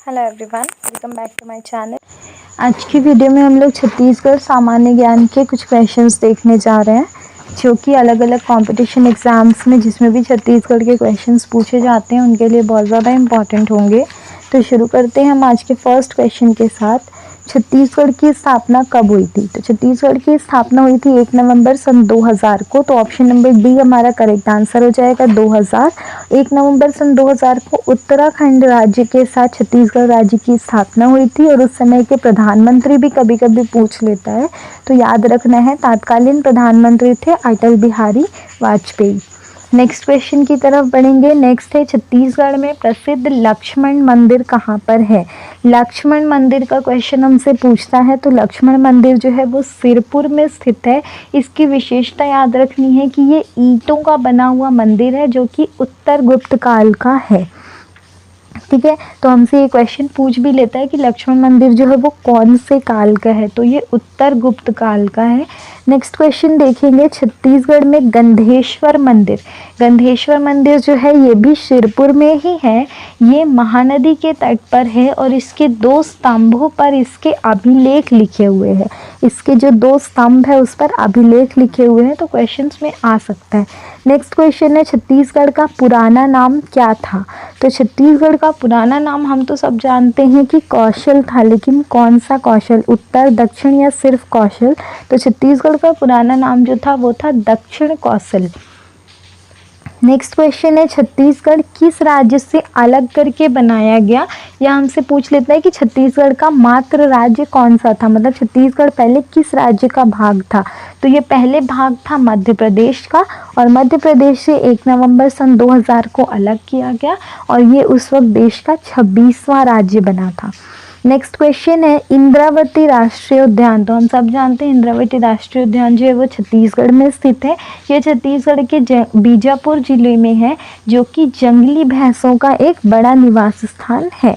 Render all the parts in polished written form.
Hello everyone, welcome back to my channel. आज की video में हम लोग छत्तीसगढ़ सामान्य ज्ञान के कुछ क्वेश्चंस देखने जा रहे हैं जो कि अलग अलग कंपटीशन एग्जाम्स में जिसमें भी छत्तीसगढ़ के क्वेश्चंस पूछे जाते हैं उनके लिए बहुत ज़्यादा इम्पॉर्टेंट होंगे। तो शुरू करते हैं हम आज के फर्स्ट क्वेश्चन के साथ। छत्तीसगढ़ की स्थापना कब हुई थी? तो छत्तीसगढ़ की स्थापना हुई थी 1 नवंबर सन 2000 को। तो ऑप्शन नंबर डी हमारा करेक्ट आंसर हो जाएगा 2000। 1 नवंबर सन 2000 को उत्तराखंड राज्य के साथ छत्तीसगढ़ राज्य की स्थापना हुई थी और उस समय के प्रधानमंत्री भी कभी कभी पूछ लेता है तो याद रखना है, तत्कालीन प्रधानमंत्री थे अटल बिहारी वाजपेयी। नेक्स्ट क्वेश्चन की तरफ बढ़ेंगे। नेक्स्ट है, छत्तीसगढ़ में प्रसिद्ध लक्ष्मण मंदिर कहाँ पर है? लक्ष्मण मंदिर का क्वेश्चन हमसे पूछता है तो लक्ष्मण मंदिर जो है वो सिरपुर में स्थित है। इसकी विशेषता याद रखनी है कि ये ईंटों का बना हुआ मंदिर है जो कि उत्तर गुप्त काल का है। ठीक है, तो हमसे ये क्वेश्चन पूछ भी लेता है कि लक्ष्मण मंदिर जो है वो कौन से काल का है, तो ये उत्तर गुप्त काल का है। नेक्स्ट क्वेश्चन देखेंगे, छत्तीसगढ़ में गंधेश्वर मंदिर। गंधेश्वर मंदिर जो है ये भी सिरपुर में ही है। ये महानदी के तट पर है और इसके 2 स्तंभों पर इसके अभिलेख लिखे हुए हैं। इसके जो 2 स्तंभ है उस पर अभिलेख लिखे हुए हैं, तो क्वेश्चंस में आ सकता है। नेक्स्ट क्वेश्चन है, छत्तीसगढ़ का पुराना नाम क्या था? तो छत्तीसगढ़ का पुराना नाम हम तो सब जानते हैं कि कौशल था, लेकिन कौन सा कौशल, उत्तर, दक्षिण या सिर्फ कौशल? तो छत्तीसगढ़ का पुराना नाम जो था वो था दक्षिण कौशल। नेक्स्ट क्वेश्चन है, छत्तीसगढ़ किस राज्य से अलग करके बनाया गया? या हमसे पूछ लेता है कि छत्तीसगढ़ का मात्र राज्य कौन सा था, मतलब छत्तीसगढ़ पहले किस राज्य का भाग था? तो ये पहले भाग था मध्य प्रदेश का और मध्य प्रदेश से 1 नवंबर सन 2000 को अलग किया गया और ये उस वक्त देश का 26वां राज्य बना था। नेक्स्ट क्वेश्चन है, इंद्रावती राष्ट्रीय उद्यान। तो हम सब जानते हैं इंद्रावती राष्ट्रीय उद्यान जो है वो छत्तीसगढ़ में स्थित है। ये छत्तीसगढ़ के बीजापुर जिले में है जो कि जंगली भैंसों का एक बड़ा निवास स्थान है।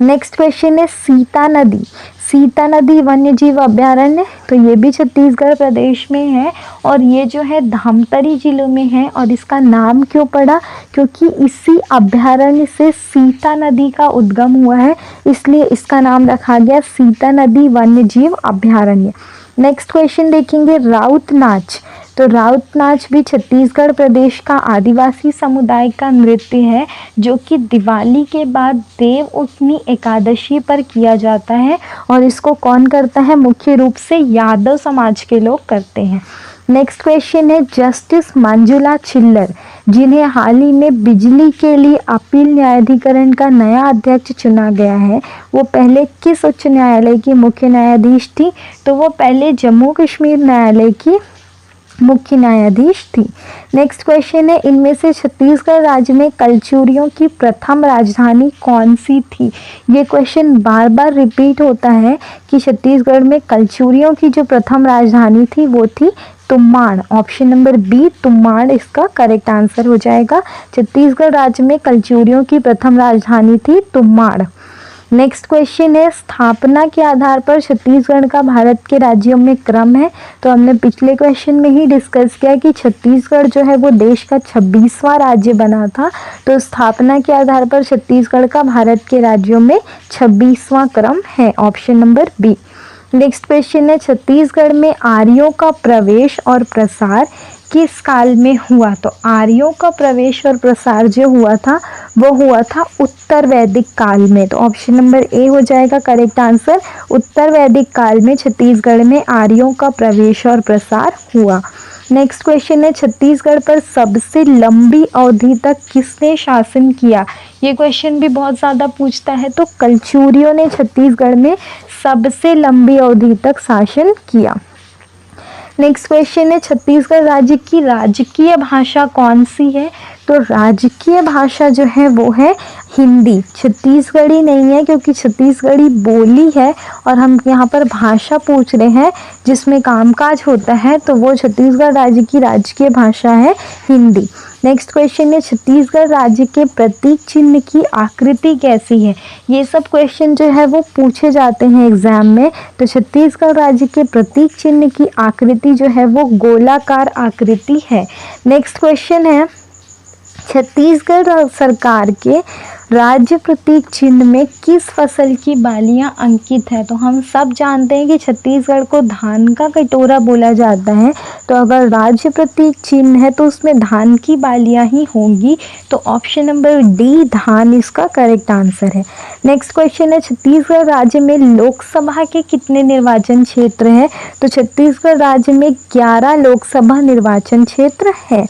नेक्स्ट क्वेश्चन है, सीता नदी। सीता नदी वन्य जीव अभ्यारण्य, तो ये भी छत्तीसगढ़ प्रदेश में है और ये जो है धमतरी जिलों में है। और इसका नाम क्यों पड़ा? क्योंकि इसी अभ्यारण्य से सीता नदी का उद्गम हुआ है, इसलिए इसका नाम रखा गया सीता नदी वन्य जीव अभ्यारण्य। नेक्स्ट क्वेश्चन देखेंगे, राउत नाच। तो राउत नाच भी छत्तीसगढ़ प्रदेश का आदिवासी समुदाय का नृत्य है जो कि दिवाली के बाद देव उठनी एकादशी पर किया जाता है और इसको कौन करता है? मुख्य रूप से यादव समाज के लोग करते हैं। नेक्स्ट क्वेश्चन है, जस्टिस मंजुला चिल्लर जिन्हें हाल ही में बिजली के लिए अपील न्यायाधिकरण का नया अध्यक्ष चुना गया है, वो पहले किस उच्च न्यायालय की मुख्य न्यायाधीश थी? तो वो पहले जम्मू कश्मीर न्यायालय की मुख्य न्यायाधीश थी। नेक्स्ट क्वेश्चन है, इनमें से छत्तीसगढ़ राज्य में कलचुरियों की प्रथम राजधानी कौन सी थी? ये क्वेश्चन बार बार रिपीट होता है कि छत्तीसगढ़ में कलचुरियों की जो प्रथम राजधानी थी वो थी तुम्माड़। ऑप्शन नंबर बी तुम्माड़ इसका करेक्ट आंसर हो जाएगा। छत्तीसगढ़ राज्य में कलचुरियों की प्रथम राजधानी थी तुम्माड़। नेक्स्ट क्वेश्चन है, स्थापना के आधार पर छत्तीसगढ़ का भारत के राज्यों में क्रम है। तो हमने पिछले क्वेश्चन में ही डिस्कस किया कि छत्तीसगढ़ जो है वो देश का 26वां राज्य बना था, तो स्थापना के आधार पर छत्तीसगढ़ का भारत के राज्यों में 26वां क्रम है। Option number B. Next question है, छत्तीसगढ़ में आर्यों का प्रवेश और प्रसार किस काल में हुआ? तो आर्यों का प्रवेश और प्रसार जो हुआ था वो हुआ था उत्तर वैदिक काल में। तो ऑप्शन नंबर ए हो जाएगा करेक्ट आंसर। उत्तर वैदिक काल में छत्तीसगढ़ में आर्यों का प्रवेश और प्रसार हुआ। नेक्स्ट क्वेश्चन है, छत्तीसगढ़ पर सबसे लंबी अवधि तक किसने शासन किया? ये क्वेश्चन भी बहुत ज़्यादा पूछता है, तो कलचुरियों ने छत्तीसगढ़ में सबसे लंबी अवधि तक शासन किया। नेक्स्ट क्वेश्चन है, छत्तीसगढ़ राज्य की राजकीय भाषा कौन सी है? तो राजकीय भाषा जो है वो है हिंदी। छत्तीसगढ़ी नहीं है क्योंकि छत्तीसगढ़ी बोली है और हम यहाँ पर भाषा पूछ रहे हैं जिसमें कामकाज होता है, तो वो छत्तीसगढ़ राज्य की राजकीय भाषा है हिंदी। नेक्स्ट क्वेश्चन है, छत्तीसगढ़ राज्य के प्रतीक चिन्ह की आकृति कैसी है? ये सब क्वेश्चन जो है वो पूछे जाते हैं एग्जाम में। तो छत्तीसगढ़ राज्य के प्रतीक चिन्ह की आकृति जो है वो गोलाकार आकृति है। नेक्स्ट क्वेश्चन है, छत्तीसगढ़ सरकार के राज्य प्रतीक चिन्ह में किस फसल की बालियां अंकित है? तो हम सब जानते हैं कि छत्तीसगढ़ को धान का कटोरा बोला जाता है, तो अगर राज्य प्रतीक चिन्ह है तो उसमें धान की बालियां ही होंगी, तो ऑप्शन नंबर डी धान इसका करेक्ट आंसर है। नेक्स्ट क्वेश्चन है, छत्तीसगढ़ राज्य में लोकसभा के कितने निर्वाचन क्षेत्र हैं? तो छत्तीसगढ़ राज्य में 11 लोकसभा निर्वाचन क्षेत्र है।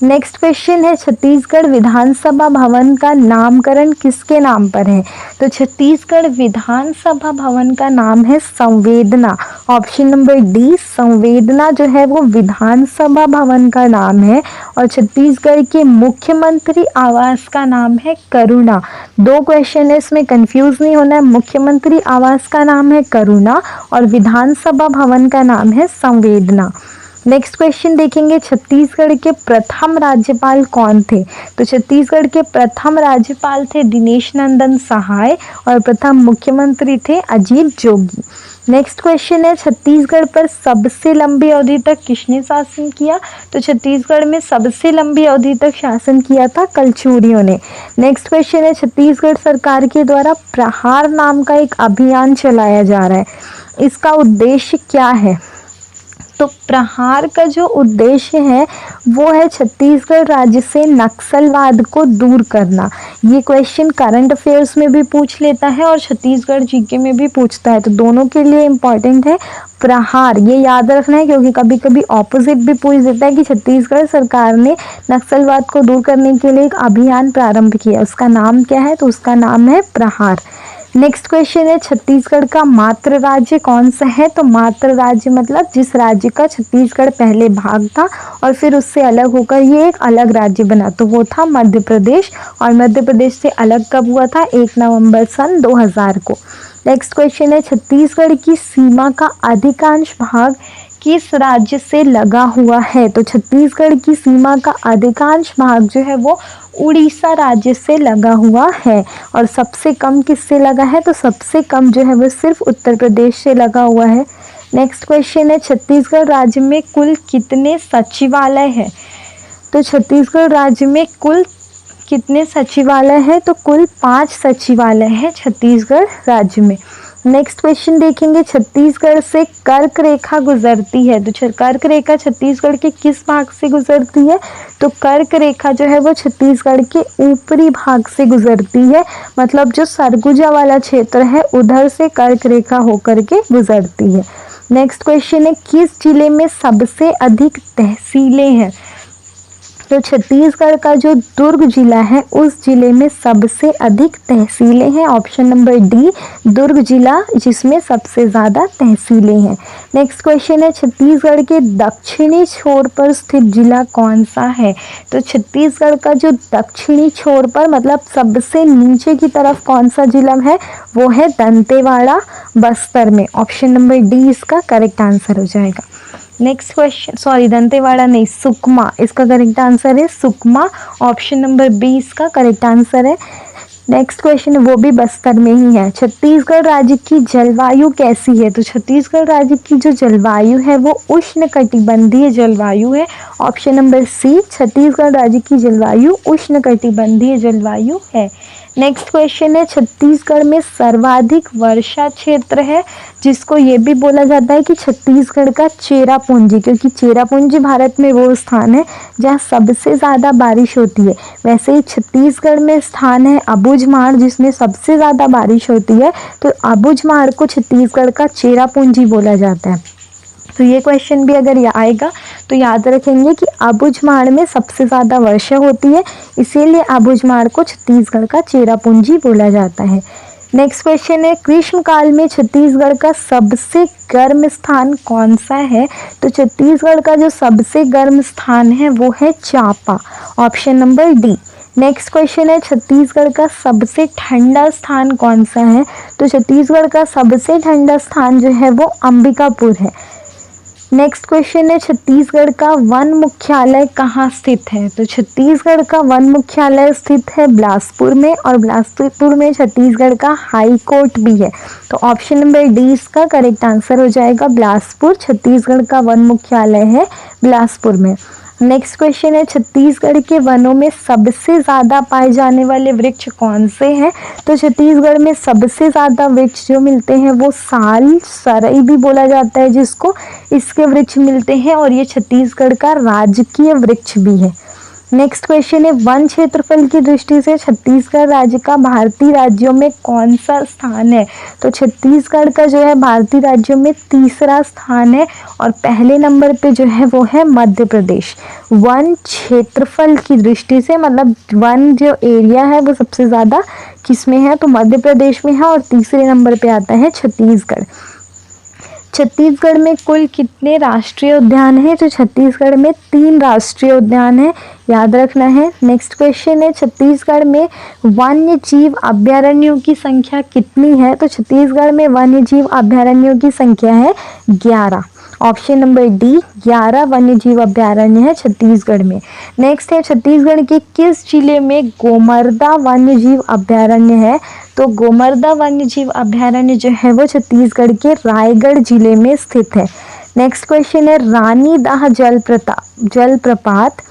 नेक्स्ट क्वेश्चन है, छत्तीसगढ़ विधानसभा भवन का नामकरण किसके नाम पर है? तो छत्तीसगढ़ विधानसभा भवन का नाम है संवेदना। ऑप्शन नंबर डी संवेदना जो है वो विधानसभा भवन का नाम है। और छत्तीसगढ़ के मुख्यमंत्री आवास का नाम है करुणा। दो क्वेश्चन है, इसमें कंफ्यूज नहीं होना है। मुख्यमंत्री आवास का नाम है करुणा और विधानसभा भवन का नाम है संवेदना। नेक्स्ट क्वेश्चन देखेंगे, छत्तीसगढ़ के प्रथम राज्यपाल कौन थे? तो छत्तीसगढ़ के प्रथम राज्यपाल थे दिनेश नंदन सहाय और प्रथम मुख्यमंत्री थे अजीत जोगी। नेक्स्ट क्वेश्चन है, छत्तीसगढ़ पर सबसे लंबी अवधि तक किसने शासन किया? तो छत्तीसगढ़ में सबसे लंबी अवधि तक शासन किया था कलचुरियों ने। नेक्स्ट क्वेश्चन है, छत्तीसगढ़ सरकार के द्वारा प्रहार नाम का एक अभियान चलाया जा रहा है, इसका उद्देश्य क्या है? तो प्रहार का जो उद्देश्य है वो है छत्तीसगढ़ राज्य से नक्सलवाद को दूर करना। ये क्वेश्चन करंट अफेयर्स में भी पूछ लेता है और छत्तीसगढ़ जीके में भी पूछता है, तो दोनों के लिए इम्पॉर्टेंट है प्रहार। ये याद रखना है क्योंकि कभी कभी ऑपोजिट भी पूछ देता है कि छत्तीसगढ़ सरकार ने नक्सलवाद को दूर करने के लिए एक अभियान प्रारंभ किया, उसका नाम क्या है? तो उसका नाम है प्रहार। नेक्स्ट क्वेश्चन है, छत्तीसगढ़ का मातृ राज्य कौन सा है? तो मातृ राज्य मतलब जिस राज्य का छत्तीसगढ़ पहले भाग था और फिर उससे अलग होकर ये एक अलग राज्य बना, तो वो था मध्य प्रदेश। और मध्य प्रदेश से अलग कब हुआ था? 1 नवंबर सन 2000 को। नेक्स्ट क्वेश्चन है, छत्तीसगढ़ की सीमा का अधिकांश भाग किस राज्य से लगा हुआ है? तो छत्तीसगढ़ की सीमा का अधिकांश भाग जो है वो उड़ीसा राज्य से लगा हुआ है। और सबसे कम किससे लगा है? तो सबसे कम जो है वो सिर्फ उत्तर प्रदेश से लगा हुआ है। नेक्स्ट क्वेश्चन है, छत्तीसगढ़ राज्य में कुल कितने सचिवालय हैं? तो छत्तीसगढ़ राज्य में कुल कितने सचिवालय हैं? तो कुल 5 सचिवालय हैं छत्तीसगढ़ राज्य में। नेक्स्ट क्वेश्चन देखेंगे, छत्तीसगढ़ से कर्क रेखा गुजरती है, तो कर्क रेखा छत्तीसगढ़ के किस भाग से गुजरती है? तो कर्क रेखा जो है वो छत्तीसगढ़ के ऊपरी भाग से गुजरती है, मतलब जो सरगुजा वाला क्षेत्र है उधर से कर्क रेखा होकर के गुजरती है। नेक्स्ट क्वेश्चन है, किस जिले में सबसे अधिक तहसीलें हैं? तो छत्तीसगढ़ का जो दुर्ग जिला है उस जिले में सबसे अधिक तहसीलें हैं। ऑप्शन नंबर डी दुर्ग जिला, जिसमें सबसे ज़्यादा तहसीलें हैं। नेक्स्ट क्वेश्चन है, छत्तीसगढ़ के दक्षिणी छोर पर स्थित जिला कौन सा है? तो छत्तीसगढ़ का जो दक्षिणी छोर पर मतलब सबसे नीचे की तरफ कौन सा जिला है? वो है दंतेवाड़ा, बस्तर में। ऑप्शन नंबर डी इसका करेक्ट आंसर हो जाएगा। नेक्स्ट क्वेश्चन, सॉरी दंतेवाड़ा नहीं, सुकमा इसका करेक्ट आंसर है, सुकमा। ऑप्शन नंबर बी इसका करेक्ट आंसर है। नेक्स्ट क्वेश्चन वो भी बस्तर में ही है। छत्तीसगढ़ राज्य की जलवायु कैसी है? तो छत्तीसगढ़ राज्य की जो जलवायु है वो उष्णकटिबंधीय जलवायु है। ऑप्शन नंबर सी छत्तीसगढ़ राज्य की जलवायु उष्णकटिबंधीय जलवायु है। नेक्स्ट क्वेश्चन है, छत्तीसगढ़ में सर्वाधिक वर्षा क्षेत्र है जिसको ये भी बोला जाता है कि छत्तीसगढ़ का चेरापूंजी, क्योंकि चेरापूंजी भारत में वो स्थान है जहाँ सबसे ज़्यादा बारिश होती है। वैसे ही छत्तीसगढ़ में स्थान है अबूझमाड़ जिसमें सबसे ज़्यादा बारिश होती है, तो अबूझमाड़ को छत्तीसगढ़ का चेरापूंजी बोला जाता है। तो ये क्वेश्चन भी अगर आएगा तो याद रखेंगे कि अबूझमाड़ में सबसे ज़्यादा वर्षा होती है, इसीलिए अबूझमाड़ को छत्तीसगढ़ का चेरापूंजी बोला जाता है। नेक्स्ट क्वेश्चन है, ग्रीष्मकाल में छत्तीसगढ़ का सबसे गर्म स्थान कौन सा है? तो छत्तीसगढ़ का जो सबसे गर्म स्थान है वो है Champa. Option number D. Next question है, छत्तीसगढ़ का सबसे ठंडा स्थान कौन सा है? तो छत्तीसगढ़ का सबसे ठंडा स्थान जो है वो अंबिकापुर है। नेक्स्ट क्वेश्चन है, छत्तीसगढ़ का वन मुख्यालय कहाँ स्थित है? तो छत्तीसगढ़ का वन मुख्यालय स्थित है बिलासपुर में, और बिलासपुर में छत्तीसगढ़ का हाई कोर्ट भी है। तो ऑप्शन नंबर डी इसका करेक्ट आंसर हो जाएगा, बिलासपुर छत्तीसगढ़ का वन मुख्यालय है बिलासपुर में। नेक्स्ट क्वेश्चन है, छत्तीसगढ़ के वनों में सबसे ज़्यादा पाए जाने वाले वृक्ष कौन से हैं? तो छत्तीसगढ़ में सबसे ज़्यादा वृक्ष जो मिलते हैं वो साल, सरई भी बोला जाता है जिसको, इसके वृक्ष मिलते हैं और ये छत्तीसगढ़ का राजकीय वृक्ष भी है। नेक्स्ट क्वेश्चन है, वन क्षेत्रफल की दृष्टि से छत्तीसगढ़ राज्य का भारतीय राज्यों में कौन सा स्थान है? तो छत्तीसगढ़ का जो है भारतीय राज्यों में तीसरा स्थान है और पहले नंबर पे जो है वो है मध्य प्रदेश। वन क्षेत्रफल की दृष्टि से मतलब वन जो एरिया है वो सबसे ज़्यादा किस में है? तो मध्य प्रदेश में है और तीसरे नंबर पे आता है छत्तीसगढ़। छत्तीसगढ़ में कुल कितने राष्ट्रीय उद्यान हैं? तो छत्तीसगढ़ में 3 राष्ट्रीय उद्यान हैं, याद रखना है। नेक्स्ट क्वेश्चन है, छत्तीसगढ़ में वन्य जीव अभ्यारण्यों की संख्या कितनी है? तो छत्तीसगढ़ में वन्य जीव अभ्यारण्यों की संख्या है 11। ऑप्शन नंबर डी, 11 वन्य जीव अभ्यारण्य है छत्तीसगढ़ में। नेक्स्ट है, छत्तीसगढ़ के किस जिले में गोमर्दा वन्य जीव अभ्यारण्य है? तो गोमर्दा वन्य जीव अभ्यारण्य जो है वो छत्तीसगढ़ के रायगढ़ जिले में स्थित है। नेक्स्ट क्वेश्चन है, रानीदह जलप्रपात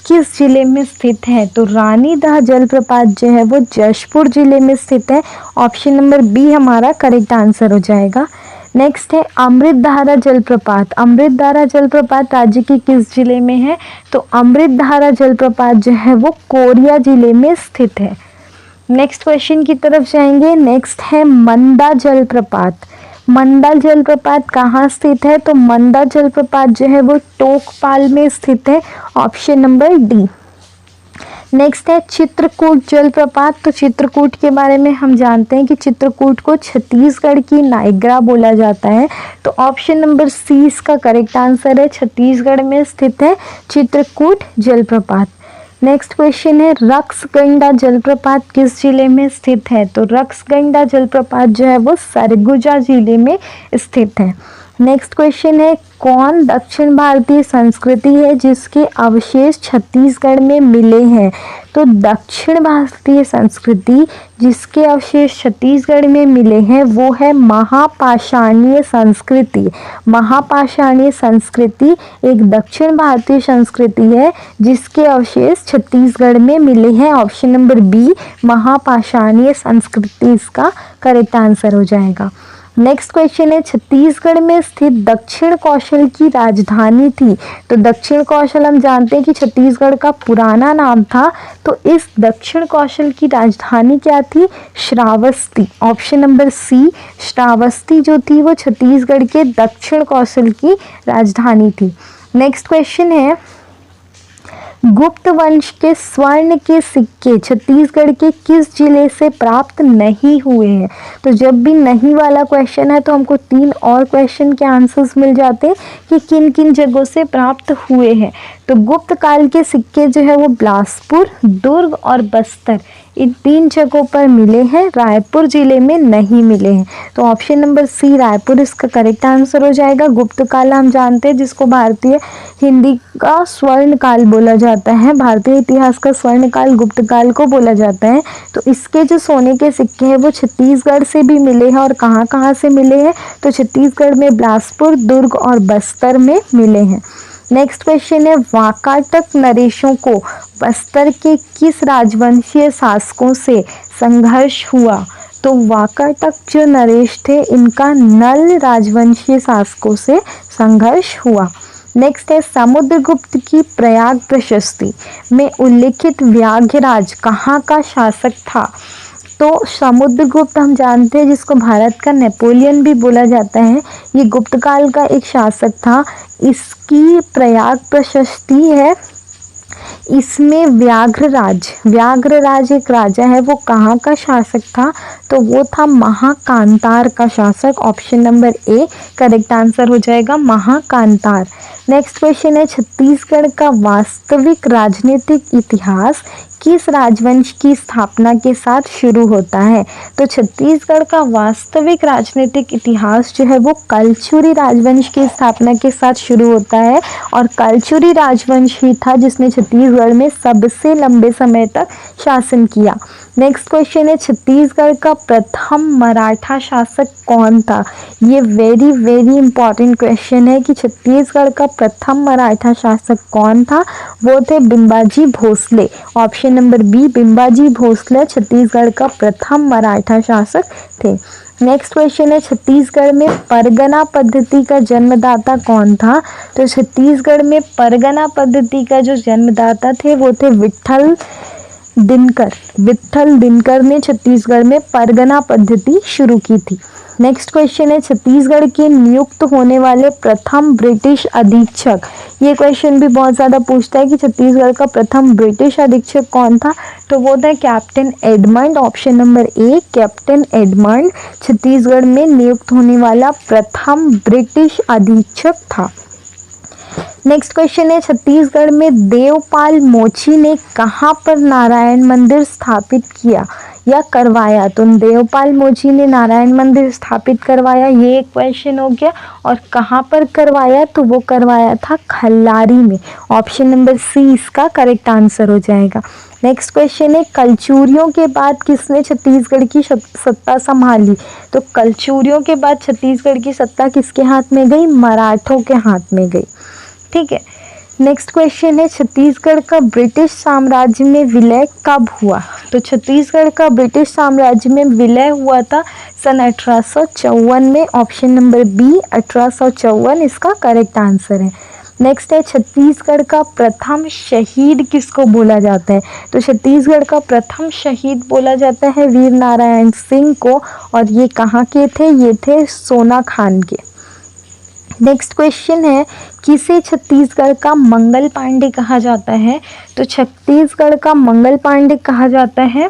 किस जिले में स्थित है? तो रानीदह जलप्रपात जो है वो जशपुर जिले में स्थित है। ऑप्शन नंबर बी हमारा करेक्ट आंसर हो जाएगा। नेक्स्ट है, अमृतधारा जलप्रपात। अमृतधारा जलप्रपात राज्य के किस जिले में है? तो अमृतधारा जलप्रपात जो है वो कोरिया जिले में स्थित है। नेक्स्ट क्वेश्चन की तरफ जाएंगे। नेक्स्ट है, मंदा जलप्रपात। मंदा जलप्रपात कहाँ स्थित है? तो मंदा जलप्रपात जो है वो टोकपाल में स्थित है। Option number D. नेक्स्ट है, चित्रकूट जलप्रपात। तो चित्रकूट के बारे में हम जानते हैं कि चित्रकूट को छत्तीसगढ़ की नायग्रा बोला जाता है। तो ऑप्शन नंबर सी इसका करेक्ट आंसर है, छत्तीसगढ़ में स्थित है चित्रकूट जलप्रपात। नेक्स्ट क्वेश्चन है, रक्सगंडा जलप्रपात किस जिले में स्थित है? तो रक्सगंडा जलप्रपात जो है वो सरगुजा जिले में स्थित है। नेक्स्ट क्वेश्चन है, कौन दक्षिण भारतीय संस्कृति है जिसके अवशेष छत्तीसगढ़ में मिले हैं? तो दक्षिण भारतीय संस्कृति जिसके अवशेष छत्तीसगढ़ में मिले हैं वो है महापाषाणीय संस्कृति। महापाषाणीय संस्कृति एक दक्षिण भारतीय संस्कृति है जिसके अवशेष छत्तीसगढ़ में मिले हैं। ऑप्शन नंबर बी, महापाषाणीय संस्कृति इसका करेक्ट आंसर हो जाएगा। नेक्स्ट क्वेश्चन है, छत्तीसगढ़ में स्थित दक्षिण कौशल की राजधानी थी। तो दक्षिण कौशल हम जानते हैं कि छत्तीसगढ़ का पुराना नाम था, तो इस दक्षिण कौशल की राजधानी क्या थी? Shravasti. Option number C, Shravasti जो थी वो छत्तीसगढ़ के दक्षिण कौशल की राजधानी थी। नेक्स्ट क्वेश्चन है, गुप्त वंश के स्वर्ण के सिक्के छत्तीसगढ़ के किस जिले से प्राप्त नहीं हुए हैं? तो जब भी नहीं वाला क्वेश्चन है तो हमको 3 और क्वेश्चन के आंसर्स मिल जाते हैं कि किन किन जगहों से प्राप्त हुए हैं। तो गुप्त काल के सिक्के जो है वो बिलासपुर, दुर्ग और बस्तर इन 3 जगहों पर मिले हैं, रायपुर जिले में नहीं मिले हैं। तो ऑप्शन नंबर सी, रायपुर इसका करेक्ट आंसर हो जाएगा। गुप्त काल हम जानते हैं जिसको भारतीय हिंदी का स्वर्ण काल बोला जाता है, भारतीय इतिहास का स्वर्ण काल गुप्त काल को बोला जाता है। तो इसके जो सोने के सिक्के हैं वो छत्तीसगढ़ से भी मिले हैं और कहाँ कहाँ से मिले हैं? तो छत्तीसगढ़ में बिलासपुर, दुर्ग और बस्तर में मिले हैं। नेक्स्ट क्वेश्चन है, वाकाटक नरेशों को बस्तर के किस राजवंशीय शासकों से संघर्ष हुआ? तो वाकाटक जो नरेश थे इनका नल राजवंशीय शासकों से संघर्ष हुआ। नेक्स्ट है, समुद्रगुप्त की प्रयाग प्रशस्ति में उल्लिखित व्याघ्रराज कहाँ का शासक था? तो समुद्रगुप्त हम जानते हैं जिसको भारत का नेपोलियन भी बोला जाता है, ये गुप्त काल का एक शासक था। इसकी प्रयाग प्रशस्ति है, इसमें व्याघ्रराज एक राजा है, वो कहाँ का शासक था? तो वो था महाकांतार का शासक। Option number A correct answer हो जाएगा, महाकांतार। नेक्स्ट क्वेश्चन है, छत्तीसगढ़ का वास्तविक राजनीतिक इतिहास किस राजवंश की स्थापना के साथ शुरू होता है? तो छत्तीसगढ़ का वास्तविक राजनीतिक इतिहास जो है वो कलचुरी राजवंश की स्थापना के साथ शुरू होता है और कलचुरी राजवंश ही था जिसने छत्तीसगढ़ में सबसे लंबे समय तक शासन किया। नेक्स्ट क्वेश्चन है, छत्तीसगढ़ का प्रथम मराठा शासक कौन था? ये वेरी वेरी इंपॉर्टेंट क्वेश्चन है कि छत्तीसगढ़ का प्रथम मराठा शासक कौन था? वो थे Bimbaji Bhosale. Option number B, Bimbaji Bhosale Chhattisgarh का प्रथम मराठा शासक थे। नेक्स्ट क्वेश्चन है, छत्तीसगढ़ में परगना पद्धति का जन्मदाता कौन था? तो छत्तीसगढ़ में परगना पद्धति का जो जन्मदाता थे वो थे विट्ठल दिनकर। विट्ठल दिनकर ने छत्तीसगढ़ में परगना पद्धति शुरू की थी। नेक्स्ट क्वेश्चन है, छत्तीसगढ़ के नियुक्त होने वाले प्रथम ब्रिटिश अधीक्षक। ये क्वेश्चन भी बहुत ज़्यादा पूछता है कि छत्तीसगढ़ का प्रथम ब्रिटिश अधीक्षक कौन था? तो वो था captain Edmund. Option number A, captain Edmund Chhattisgarh में नियुक्त होने वाला प्रथम ब्रिटिश अधीक्षक था। नेक्स्ट क्वेश्चन है, छत्तीसगढ़ में देवपाल मोची ने कहाँ पर नारायण मंदिर स्थापित किया या करवाया? तो देवपाल मोची ने नारायण मंदिर स्थापित करवाया, ये एक क्वेश्चन हो गया। और कहाँ पर करवाया? तो वो करवाया था खल्लारी में। ऑप्शन नंबर सी इसका करेक्ट आंसर हो जाएगा। नेक्स्ट क्वेश्चन है, कलचुरियों के बाद किसने छत्तीसगढ़ की सत्ता संभाली? तो कलचुरियों के बाद छत्तीसगढ़ की सत्ता किसके हाथ में गई? मराठों के हाथ में गई। ठीक है। नेक्स्ट क्वेश्चन है, छत्तीसगढ़ का ब्रिटिश साम्राज्य में विलय कब हुआ? तो छत्तीसगढ़ का ब्रिटिश साम्राज्य में विलय हुआ था सन 1854 में। ऑप्शन नंबर बी 1854 इसका करेक्ट आंसर है। नेक्स्ट है, छत्तीसगढ़ का प्रथम शहीद किसको बोला जाता है? तो छत्तीसगढ़ का प्रथम शहीद बोला जाता है वीर नारायण सिंह को। और ये कहाँ के थे? ये थे सोनाखान के। नेक्स्ट क्वेश्चन है, किसे छत्तीसगढ़ का मंगल पांडे कहा जाता है? तो छत्तीसगढ़ का मंगल पांडे कहा जाता है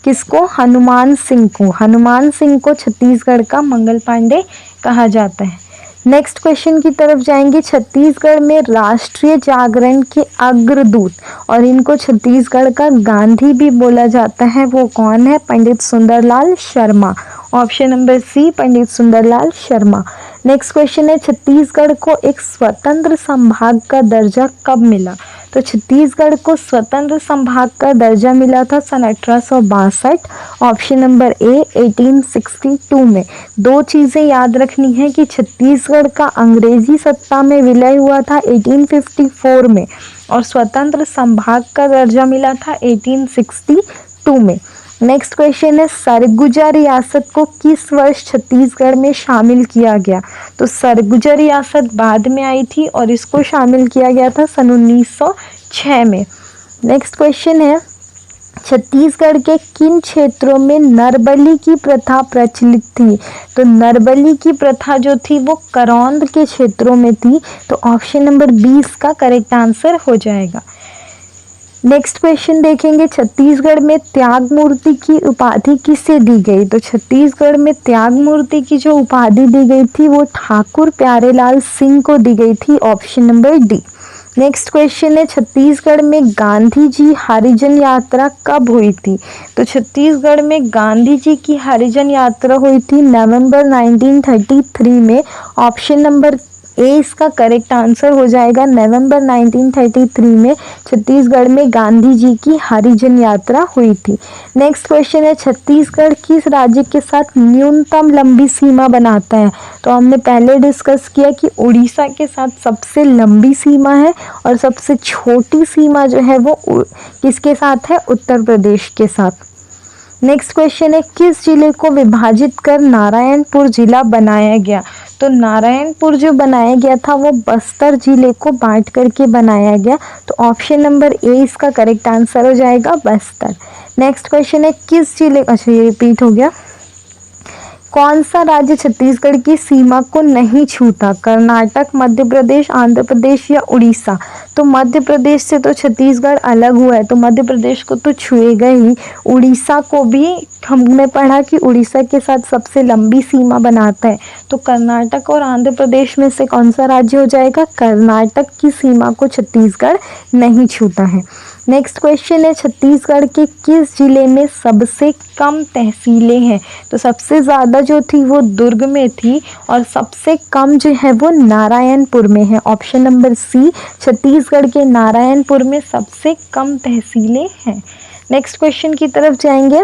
किसको? हनुमान सिंह को। हनुमान सिंह को छत्तीसगढ़ का मंगल पांडे कहा जाता है। नेक्स्ट क्वेश्चन की तरफ जाएंगे, छत्तीसगढ़ में राष्ट्रीय जागरण के अग्रदूत और इनको छत्तीसगढ़ का गांधी भी बोला जाता है, वो कौन है? Pandit Sundarlal Sharma. Option number C, Pandit Sundarlal Sharma. Next question है, छत्तीसगढ़ को एक स्वतंत्र संभाग का दर्जा कब मिला? तो छत्तीसगढ़ को स्वतंत्र संभाग का दर्जा मिला था सन 1862। ऑप्शन नंबर ए 1862 में। दो चीज़ें याद रखनी है कि छत्तीसगढ़ का अंग्रेजी सत्ता में विलय हुआ था 1854 में और स्वतंत्र संभाग का दर्जा मिला था 1862 में। नेक्स्ट क्वेश्चन है, सरगुजा रियासत को किस वर्ष छत्तीसगढ़ में शामिल किया गया? तो सरगुजा रियासत बाद में आई थी और इसको शामिल किया गया था सन 1906 में। नेक्स्ट क्वेश्चन है, छत्तीसगढ़ के किन क्षेत्रों में नरबली की प्रथा प्रचलित थी? तो नरबली की प्रथा जो थी वो करौंद के क्षेत्रों में थी। तो ऑप्शन नंबर 20 का करेक्ट आंसर हो जाएगा। नेक्स्ट क्वेश्चन देखेंगे, छत्तीसगढ़ में त्याग मूर्ति की उपाधि किसे दी गई? तो छत्तीसगढ़ में त्याग मूर्ति की जो उपाधि दी गई थी वो ठाकुर प्यारेलाल सिंह को दी गई थी। Option number D. Next question है, छत्तीसगढ़ में गांधी जी हरिजन यात्रा कब हुई थी? तो छत्तीसगढ़ में गांधी जी की हरिजन यात्रा हुई थी नवंबर 1933 में। ऑप्शन नंबर ए इसका करेक्ट आंसर हो जाएगा। नवंबर 1933 में छत्तीसगढ़ में गांधी जी की हरिजन यात्रा हुई थी। नेक्स्ट क्वेश्चन है, छत्तीसगढ़ किस राज्य के साथ न्यूनतम लंबी सीमा बनाता है? तो हमने पहले डिस्कस किया कि उड़ीसा के साथ सबसे लंबी सीमा है और सबसे छोटी सीमा जो है वो किसके साथ है? उत्तर प्रदेश के साथ। नेक्स्ट क्वेश्चन है, किस जिले को विभाजित कर नारायणपुर जिला बनाया गया? तो नारायणपुर जो बनाया गया था वो बस्तर जिले को बांट करके बनाया गया। तो ऑप्शन नंबर ए इसका करेक्ट आंसर हो जाएगा, बस्तर। नेक्स्ट क्वेश्चन है, किस जिले, अच्छा ये रिपीट हो गया, कौन सा राज्य छत्तीसगढ़ की सीमा को नहीं छूता? कर्नाटक, मध्य प्रदेश, आंध्र प्रदेश या उड़ीसा? तो मध्य प्रदेश से तो छत्तीसगढ़ अलग हुआ है तो मध्य प्रदेश को तो छुएगा ही। उड़ीसा को भी हमने पढ़ा कि उड़ीसा के साथ सबसे लंबी सीमा बनाता है। तो कर्नाटक और आंध्र प्रदेश में से कौन सा राज्य हो जाएगा? कर्नाटक की सीमा को छत्तीसगढ़ नहीं छूता है। नेक्स्ट क्वेश्चन है छत्तीसगढ़ के किस जिले में सबसे कम तहसीलें हैं? तो सबसे ज़्यादा जो थी वो दुर्ग में थी और सबसे कम जो है वो नारायणपुर में है। ऑप्शन नंबर सी, छत्तीसगढ़ के नारायणपुर में सबसे कम तहसीलें हैं। नेक्स्ट क्वेश्चन की तरफ जाएंगे।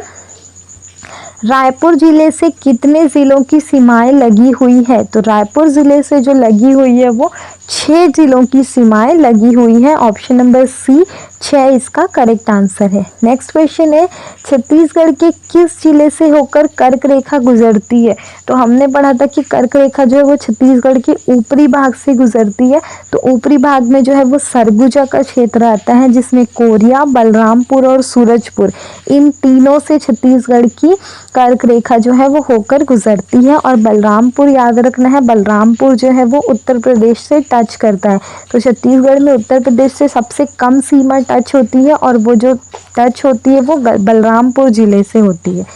रायपुर जिले से कितने ज़िलों की सीमाएं लगी हुई है? तो रायपुर ज़िले से जो लगी हुई है वो 6 जिलों की सीमाएं लगी हुई है। ऑप्शन नंबर सी 6 इसका करेक्ट आंसर है। नेक्स्ट क्वेश्चन है छत्तीसगढ़ के किस जिले से होकर कर्क रेखा गुजरती है? तो हमने पढ़ा था कि कर्क रेखा जो है वो छत्तीसगढ़ के ऊपरी भाग से गुजरती है। तो ऊपरी भाग में जो है वो सरगुजा का क्षेत्र आता है, जिसमें कोरिया, बलरामपुर और सूरजपुर, इन तीनों से छत्तीसगढ़ की कर्क रेखा जो है वो होकर गुजरती है। और बलरामपुर याद रखना है, बलरामपुर जो है वो उत्तर प्रदेश से टच करता है। तो छत्तीसगढ़ में उत्तर प्रदेश से सबसे कम सीमा टच होती है और वो जो टच होती है वो बलरामपुर जिले से होती है।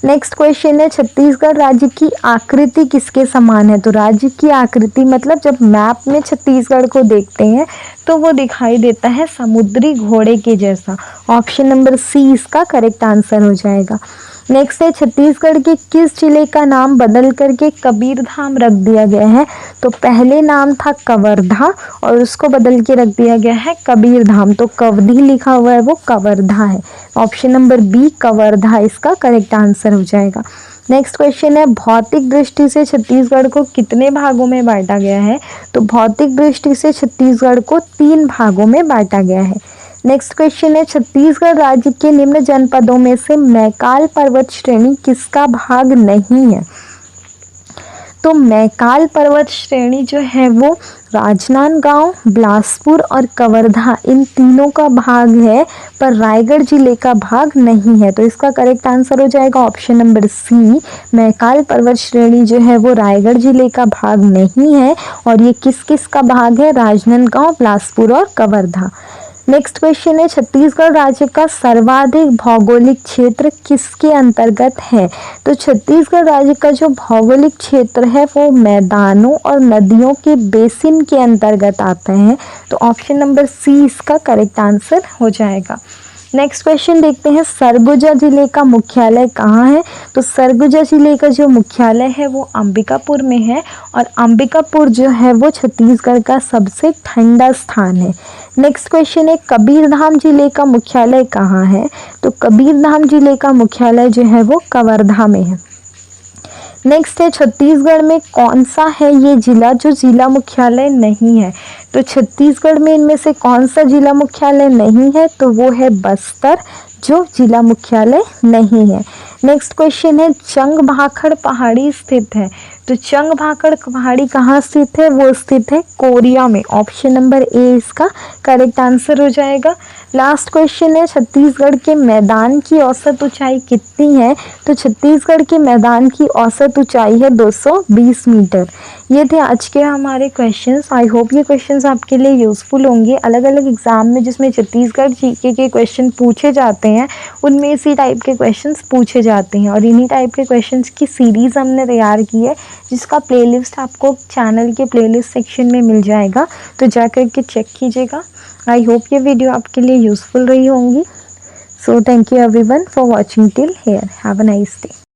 नेक्स्ट क्वेश्चन है छत्तीसगढ़ राज्य की आकृति किसके समान है? तो राज्य की आकृति मतलब जब मैप में छत्तीसगढ़ को देखते हैं तो वो दिखाई देता है समुद्री घोड़े के जैसा। ऑप्शन नंबर सी इसका करेक्ट आंसर हो जाएगा। नेक्स्ट है छत्तीसगढ़ के किस जिले का नाम बदल करके कबीरधाम रख दिया गया है? तो पहले नाम था कवर्धा और उसको बदल के रख दिया गया है कबीरधाम। तो कवधी लिखा हुआ है वो कवर्धा है। ऑप्शन नंबर बी कवर्धा इसका करेक्ट आंसर हो जाएगा। नेक्स्ट क्वेश्चन है भौतिक दृष्टि से छत्तीसगढ़ को कितने भागों में बांटा गया है? तो भौतिक दृष्टि से छत्तीसगढ़ को 3 भागों में बांटा गया है। नेक्स्ट क्वेश्चन है छत्तीसगढ़ राज्य के निम्न जनपदों में से मैकाल पर्वत श्रेणी किसका भाग नहीं है? तो मैकाल पर्वत श्रेणी जो है वो राजनांदगांव, बिलासपुर और कवर्धा, इन तीनों का भाग है, पर रायगढ़ जिले का भाग नहीं है। तो इसका करेक्ट आंसर हो जाएगा ऑप्शन नंबर सी, मैकाल पर्वत श्रेणी जो है वो रायगढ़ जिले का भाग नहीं है। और ये किस किस का भाग है? राजनांदगांव, बिलासपुर और कवर्धा। नेक्स्ट क्वेश्चन है छत्तीसगढ़ राज्य का सर्वाधिक भौगोलिक क्षेत्र किसके अंतर्गत है? तो छत्तीसगढ़ राज्य का जो भौगोलिक क्षेत्र है वो मैदानों और नदियों के बेसिन के अंतर्गत आता है। तो ऑप्शन नंबर सी इसका करेक्ट आंसर हो जाएगा। नेक्स्ट क्वेश्चन देखते हैं सरगुजा जिले का मुख्यालय कहाँ है? तो सरगुजा जिले का जो मुख्यालय है वो अंबिकापुर में है और अंबिकापुर जो है वो छत्तीसगढ़ का सबसे ठंडा स्थान है। नेक्स्ट क्वेश्चन है कबीरधाम जिले का मुख्यालय कहाँ है? तो कबीरधाम जिले का मुख्यालय जो है वो कवर्धा में है। नेक्स्ट है छत्तीसगढ़ में कौन सा है ये जिला जो जिला मुख्यालय नहीं है? तो छत्तीसगढ़ में इनमें से कौन सा जिला मुख्यालय नहीं है? तो वो है बस्तर, जो जिला मुख्यालय नहीं है। नेक्स्ट क्वेश्चन है चंग भाखड़ पहाड़ी स्थित है। तो चंग भाखड़ पहाड़ी कहाँ स्थित है? वो स्थित है कोरिया में। ऑप्शन नंबर ए इसका करेक्ट आंसर हो जाएगा। लास्ट क्वेश्चन है छत्तीसगढ़ के मैदान की औसत ऊंचाई कितनी है? तो छत्तीसगढ़ के मैदान की औसत ऊंचाई है 220 मीटर। ये थे आज के हमारे क्वेश्चंस। आई होप ये क्वेश्चंस आपके लिए यूज़फुल होंगे। अलग अलग एग्जाम में जिसमें छत्तीसगढ़ जीके के क्वेश्चन पूछे जाते हैं उनमें इसी टाइप के क्वेश्चंस पूछे जाते हैं और इन्हीं टाइप के क्वेश्चंस की सीरीज़ हमने तैयार की है, जिसका प्लेलिस्ट आपको चैनल के प्लेलिस्ट सेक्शन में मिल जाएगा, तो जाकर के चेक कीजिएगा। आई होप ये वीडियो आपके लिए यूज़फुल रही होंगी। So thank you everyone for watching till here. Have a nice day.